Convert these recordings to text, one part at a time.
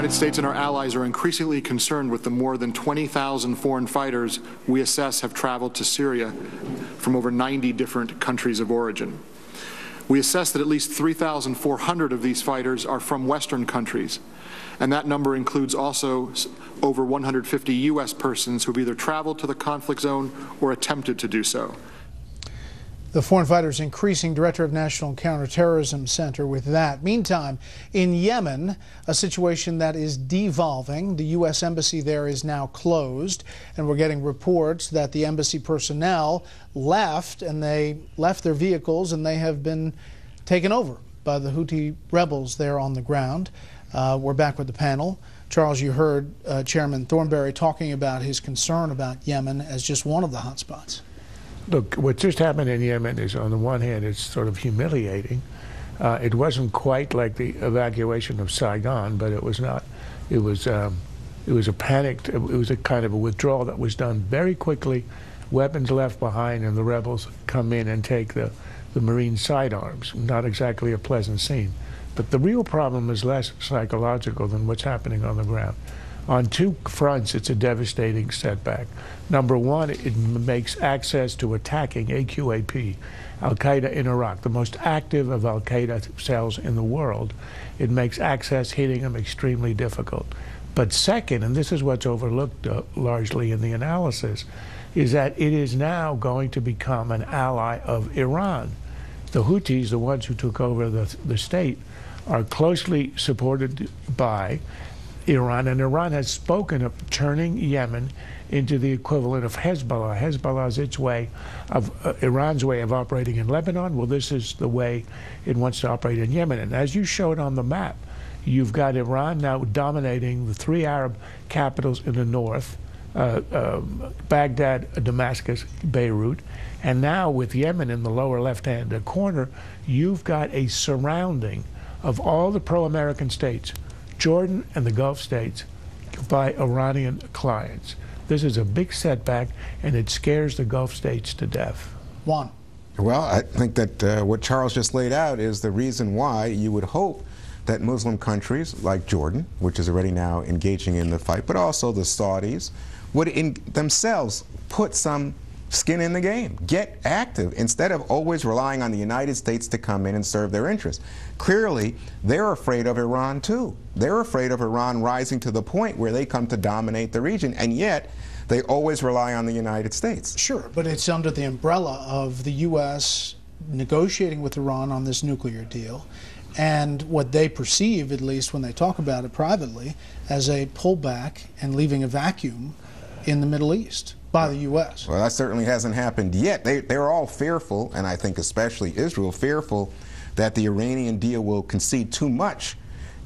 United States and our allies are increasingly concerned with the more than 20,000 foreign fighters we assess have traveled to Syria from over 90 different countries of origin. We assess that at least 3,400 of these fighters are from Western countries, and that number includes also over 150 U.S. persons who have either traveled to the conflict zone or attempted to do so. The foreign fighters increasing. Director of National Counterterrorism Center with that. Meantime, in Yemen, a situation that is devolving. The U.S. embassy there is now closed, and we're getting reports that the embassy personnel left, and they left their vehicles, and they have been taken over by the Houthi rebels there on the ground. We're back with the panel. Charles, you heard Chairman Thornberry talking about his concern about Yemen as just one of the hotspots. Look, what just happened in Yemen is, on the one hand, it's sort of humiliating. It wasn't quite like the evacuation of Saigon, but it was not. It was a panicked. It was a kind of a withdrawal that was done very quickly. Weapons left behind, and the rebels come in and take the Marine sidearms. Not exactly a pleasant scene. But the real problem is less psychological than what's happening on the ground. On two fronts, it's a devastating setback. Number one, it makes access to attacking AQAP, Al-Qaeda in Iraq, the most active of Al-Qaeda cells in the world. It makes access hitting them extremely difficult. But second, and this is what's overlooked largely in the analysis, is that it is now going to become an ally of Iran. The Houthis, the ones who took over the state, are closely supported by Iran, and Iran has spoken of turning Yemen into the equivalent of Hezbollah. Hezbollah is its way of Iran's way of operating in Lebanon. Well, this is the way it wants to operate in Yemen. And as you showed on the map, you've got Iran now dominating the three Arab capitals in the north, Baghdad, Damascus, Beirut, and now with Yemen in the lower left-hand corner, you've got a surrounding of all the pro-American states, Jordan and the Gulf states, by Iranian clients. This is a big setback, and it scares the Gulf states to death. Juan. Well, I think that what Charles just laid out is the reason why you would hope that Muslim countries like Jordan, which is already now engaging in the fight, but also the Saudis, would themselves put some skin in the game, get active, instead of always relying on the United States to come in and serve their interests. Clearly, they're afraid of Iran too. They're afraid of Iran rising to the point where they come to dominate the region, and yet they always rely on the United States. Sure, but it's under the umbrella of the U.S. negotiating with Iran on this nuclear deal, and what they perceive, at least when they talk about it privately, as a pullback and leaving a vacuum in the Middle East by the U.S. Well, that certainly hasn't happened yet. They're all fearful, and I think especially Israel, fearful that the Iranian deal will concede too much,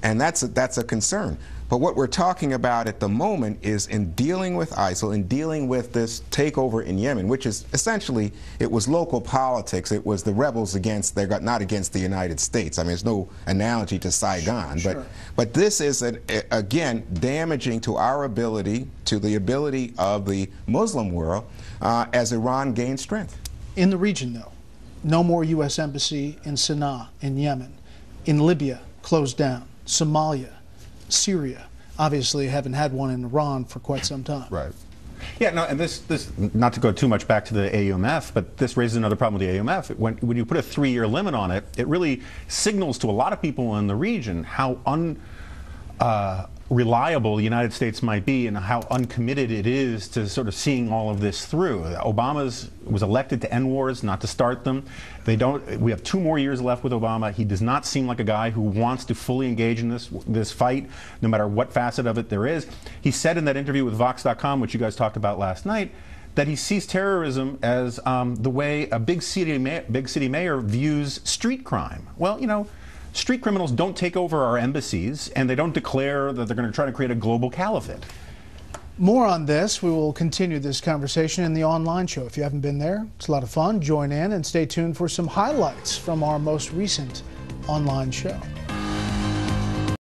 and that's a concern. But what we're talking about at the moment is in dealing with ISIL, in dealing with this takeover in Yemen, which is essentially, it was local politics. It was the rebels against, they're not against the United States. I mean, there's no analogy to Saigon. Sure. But this is, again, damaging to our ability, to the ability of the Muslim world as Iran gains strength. In the region, though, no more U.S. embassy in Sana'a, in Yemen. In Libya, closed down. Somalia. Syria, obviously haven't had one in Iran for quite some time. Right. Yeah, no, and this not to go too much back to the AUMF, but this raises another problem with the AUMF. When you put a 3-year limit on it, it really signals to a lot of people in the region how unreliable the United States might be and how uncommitted it is to sort of seeing all of this through. Obama was elected to end wars, not to start them. We have 2 more years left with Obama. He does not seem like a guy who wants to fully engage in this fight, no matter what facet of it there is. He said in that interview with Vox.com, which you guys talked about last night, that he sees terrorism as the way a big city mayor views street crime. Well, you know, street criminals don't take over our embassies, and they don't declare that they're going to try to create a global caliphate. More on this. We will continue this conversation in the online show. If you haven't been there, it's a lot of fun. Join in and stay tuned for some highlights from our most recent online show.